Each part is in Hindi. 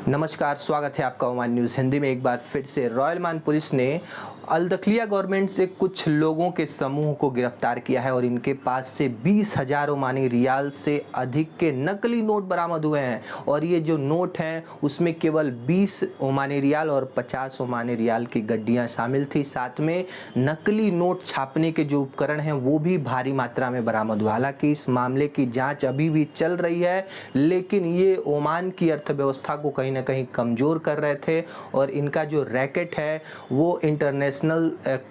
नमस्कार, स्वागत है आपका ओमान न्यूज़ हिंदी में। एक बार फिर से रॉयल ओमान पुलिस ने अल-दखलिया गवर्नमेंट से कुछ लोगों के समूह को गिरफ्तार किया है और इनके पास से 20,000 ओमानी रियाल से अधिक के नकली नोट बरामद हुए हैं। और ये जो नोट हैं उसमें केवल 20 ओमानी रियाल और 50 ओमानी रियाल की गड्डियाँ शामिल थी। साथ में नकली नोट छापने के जो उपकरण हैं वो भी भारी मात्रा में बरामद हुआ। हालांकि इस मामले की जाँच अभी भी चल रही है, लेकिन ये ओमान की अर्थव्यवस्था को कहीं ना कहीं कमज़ोर कर रहे थे और इनका जो रैकेट है वो इंटरनेशनल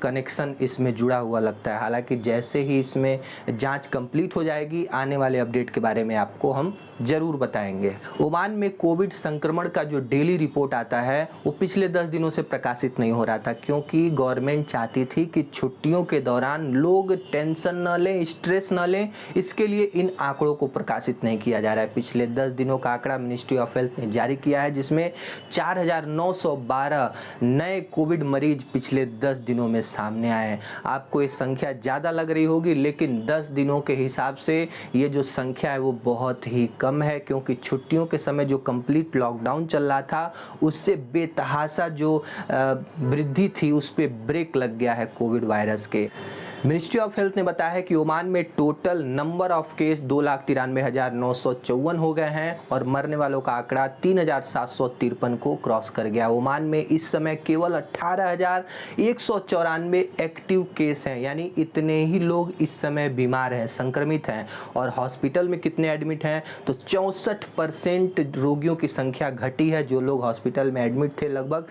कनेक्शन इसमें जुड़ा हुआ लगता है। हालांकि जैसे ही इसमें जांच कंप्लीट हो जाएगी, आने वाले अपडेट के बारे में आपको हम ज़रूर बताएंगे। ओमान में कोविड संक्रमण का जो डेली रिपोर्ट आता है वो पिछले 10 दिनों से प्रकाशित नहीं हो रहा था, क्योंकि गवर्नमेंट चाहती थी कि छुट्टियों के दौरान लोग टेंशन न लें, स्ट्रेस न लें, इसके लिए इन आंकड़ों को प्रकाशित नहीं किया जा रहा है। पिछले 10 दिनों का आंकड़ा मिनिस्ट्री ऑफ हेल्थ ने जारी किया है, जिसमें 4,912 नए कोविड मरीज पिछले 10 दिनों में सामने आए हैं। आपको ये संख्या ज़्यादा लग रही होगी, लेकिन 10 दिनों के हिसाब से ये जो संख्या है वो बहुत ही कम है, क्योंकि छुट्टियों के समय जो कंप्लीट लॉकडाउन चल रहा था उससे बेतहाशा जो वृद्धि थी उस पर ब्रेक लग गया है कोविड वायरस के। मिनिस्ट्री ऑफ हेल्थ ने बताया है कि ओमान में टोटल नंबर ऑफ केस 2,93,954 हो गए हैं और मरने वालों का आंकड़ा 3,753 को क्रॉस कर गया। ओमान में इस समय केवल 18,194 एक्टिव केस हैं, यानी इतने ही लोग इस समय बीमार हैं, संक्रमित हैं। और हॉस्पिटल में कितने एडमिट हैं तो 64% रोगियों की संख्या घटी है। जो लोग हॉस्पिटल में एडमिट थे, लगभग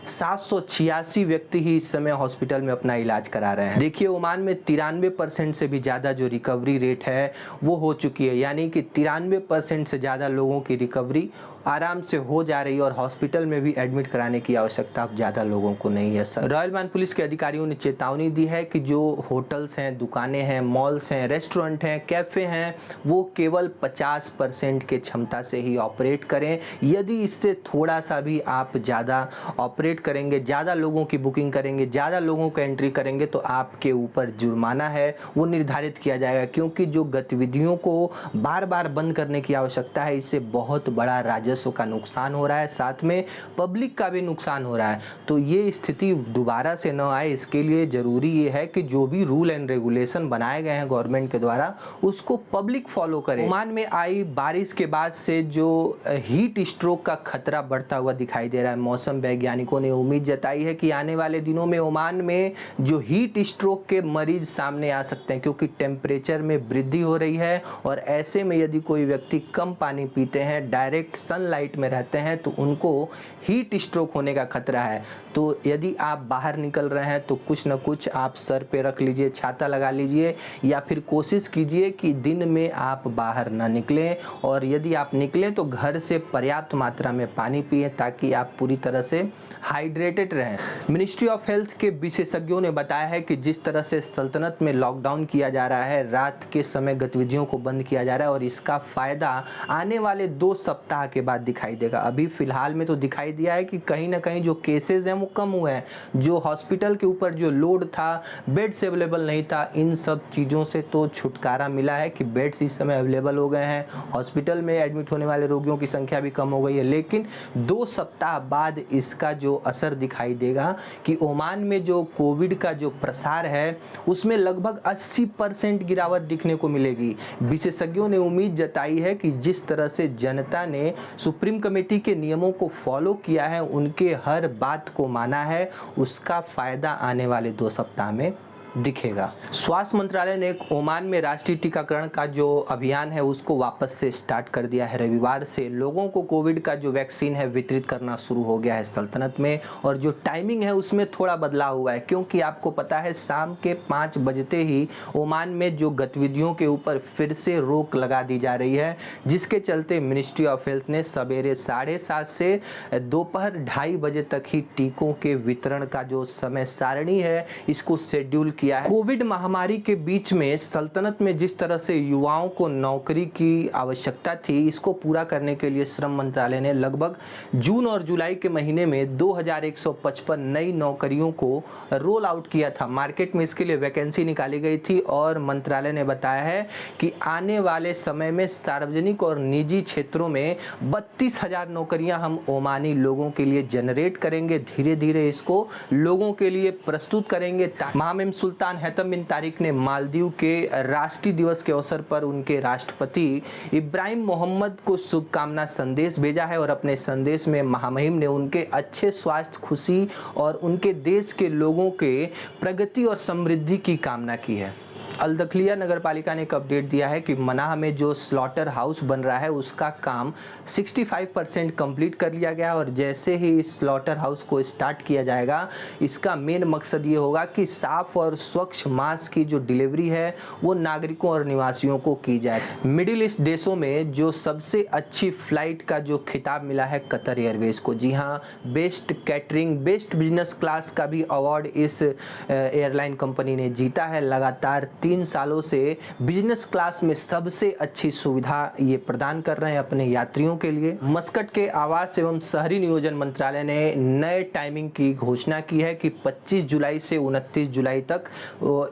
786 व्यक्ति ही इस समय हॉस्पिटल में अपना इलाज करा रहे हैं। देखिए, ओमान में 93% से भी ज़्यादा जो रिकवरी रेट है वो हो चुकी है, यानी कि 93% से ज़्यादा लोगों की रिकवरी आराम से हो जा रही है और हॉस्पिटल में भी एडमिट कराने की आवश्यकता अब ज़्यादा लोगों को नहीं है। रॉयल ओमान पुलिस के अधिकारियों ने चेतावनी दी है कि जो होटल्स हैं, दुकानें हैं, मॉल्स हैं, रेस्टोरेंट हैं, कैफ़े हैं, वो केवल 50% के क्षमता से ही ऑपरेट करें। यदि इससे थोड़ा सा भी आप ज़्यादा ऑपरेट करेंगे, ज़्यादा लोगों की बुकिंग करेंगे, ज़्यादा लोगों को एंट्री करेंगे, तो आपके ऊपर जुर्माना है वो निर्धारित किया जाएगा। क्योंकि जो गतिविधियों को बार बार बंद करने की आवश्यकता है, इससे बहुत बड़ा राजस्व का नुकसान हो रहा है, साथ में पब्लिक का भी नुकसान हो रहा है। तो ये स्थिति दोबारा से न आए, इसके लिए ज़रूरी ये है कि जो भी रूल एंड रेगुलेशन बनाए गए हैं गवर्नमेंट के द्वारा उसको पब्लिक फॉलो करे। ओमान में आई बारिश के बाद से जो हीट स्ट्रोक का खतरा बढ़ता हुआ दिखाई दे रहा है, मौसम वैज्ञानिकों ने उम्मीद जताई है कि आने वाले दिनों में ओमान में जो हीट स्ट्रोक के मरीज सामने आ सकते हैं, क्योंकि टेम्परेचर में वृद्धि हो रही है। और ऐसे में यदि कोई व्यक्ति कम पानी पीते हैं, डायरेक्ट सनलाइट में रहते हैं, तो उनको हीट स्ट्रोक होने का खतरा है। तो यदि आप बाहर निकल रहे हैं तो कुछ न कुछ आप सर पे रख लीजिए, छाता लगा लीजिए, या फिर कोशिश कीजिए कि दिन में आप बाहर ना निकलें। और यदि आप निकलें तो घर से पर्याप्त मात्रा में पानी पिए, ताकि आप पूरी तरह से हाइड्रेटेड रहें। मिनिस्ट्री ऑफ हेल्थ के विशेषज्ञों ने बताया है कि जिस तरह से सल्तनत में लॉकडाउन किया जा रहा है, रात के समय गतिविधियों को बंद किया जा रहा है, और इसका फ़ायदा आने वाले 2 सप्ताह के बाद दिखाई देगा। अभी फिलहाल में तो दिखाई दिया है कि कहीं ना कहीं जो केसेस हैं वो कम हुए हैं। जो हॉस्पिटल के ऊपर जो लोड था, बेड्स अवेलेबल नहीं था, इन सब चीज़ों से तो छुटकारा मिला है कि बेड्स इस समय अवेलेबल हो गए हैं, हॉस्पिटल में एडमिट होने वाले रोगियों की संख्या भी कम हो गई है। लेकिन 2 सप्ताह बाद इसका जो असर दिखाई देगा कि ओमान में जो कोविड का जो प्रसार है उसमें लगभग 80% गिरावट दिखने को मिलेगी। विशेषज्ञों ने उम्मीद जताई है कि जिस तरह से जनता ने सुप्रीम कमेटी के नियमों को फॉलो किया है, उनके हर बात को माना है, उसका फायदा आने वाले 2 सप्ताह में दिखेगा। स्वास्थ्य मंत्रालय ने ओमान में राष्ट्रीय टीकाकरण का जो अभियान है उसको वापस से स्टार्ट कर दिया है। रविवार से लोगों को कोविड का जो वैक्सीन है वितरित करना शुरू हो गया है सल्तनत में। और जो टाइमिंग है उसमें थोड़ा बदलाव हुआ है, क्योंकि आपको पता है शाम के 5 बजते ही ओमान में जो गतिविधियों के ऊपर फिर से रोक लगा दी जा रही है, जिसके चलते मिनिस्ट्री ऑफ हेल्थ ने सवेरे 7:30 से दोपहर 2:30 बजे तक ही टीकों के वितरण का जो समय सारणी है इसको शेड्यूल किया है। कोविड महामारी के बीच में सल्तनत में जिस तरह से युवाओं को नौकरी की आवश्यकता थी, इसको पूरा करने के लिए श्रम मंत्रालय ने लगभग जून और जुलाई के महीने में 2155 नई नौकरियों को रोल आउट किया था। मार्केट में इसके लिए वैकेंसी निकाली गई थी और मंत्रालय ने बताया है कि आने वाले समय में सार्वजनिक और निजी क्षेत्रों में 32,000 नौकरियां हम ओमानी लोगों के लिए जनरेट करेंगे। धीरे धीरे इसको लोगों के लिए प्रस्तुत करेंगे। महामहिम सुल्तान हैतम बिन तारिक ने मालदीव के राष्ट्रीय दिवस के अवसर पर उनके राष्ट्रपति इब्राहिम मोहम्मद को शुभकामना संदेश भेजा है और अपने संदेश में महामहिम ने उनके अच्छे स्वास्थ्य, खुशी और उनके देश के लोगों के प्रगति और समृद्धि की कामना की है। अलदखलिया नगर पालिका ने एक अपडेट दिया है कि मनाह में जो स्लॉटर हाउस बन रहा है उसका काम 65% कंप्लीट कर लिया गया और जैसे ही इस स्लॉटर हाउस को स्टार्ट किया जाएगा, इसका मेन मकसद ये होगा कि साफ और स्वच्छ मांस की जो डिलीवरी है वो नागरिकों और निवासियों को की जाए। मिडिल ईस्ट देशों में जो सबसे अच्छी फ्लाइट का जो खिताब मिला है कतर एयरवेज को। जी हाँ, best catering, best business class का भी अवार्ड इस एयरलाइन कंपनी ने जीता है। लगातार 3 सालों से बिजनेस क्लास में सबसे अच्छी सुविधा ये प्रदान कर रहे हैं अपने यात्रियों के लिए। मस्कट के आवास एवं शहरी नियोजन मंत्रालय ने नए टाइमिंग की घोषणा की है कि 25 जुलाई से 29 जुलाई तक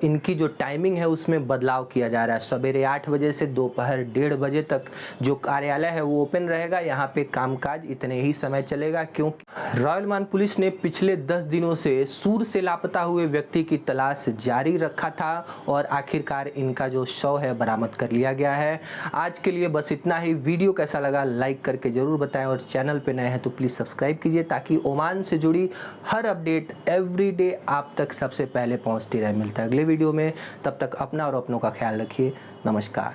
इनकी जो टाइमिंग है उसमें बदलाव किया जा रहा है। सवेरे 8 बजे से दोपहर 1:30 बजे तक जो कार्यालय है वो ओपन रहेगा। यहाँ पे कामकाज इतने ही समय चलेगा, क्योंकि रॉयल ओमान पुलिस ने पिछले 10 दिनों से सूर से लापता हुए व्यक्ति की तलाश जारी रखा था और आखिरकार इनका जो शव है बरामद कर लिया गया है। आज के लिए बस इतना ही। वीडियो कैसा लगा लाइक करके जरूर बताएं और चैनल पे नए हैं तो प्लीज़ सब्सक्राइब कीजिए ताकि ओमान से जुड़ी हर अपडेट एवरीडे आप तक सबसे पहले पहुंचती रहे। मिलता है अगले वीडियो में, तब तक अपना और अपनों का ख्याल रखिए। नमस्कार।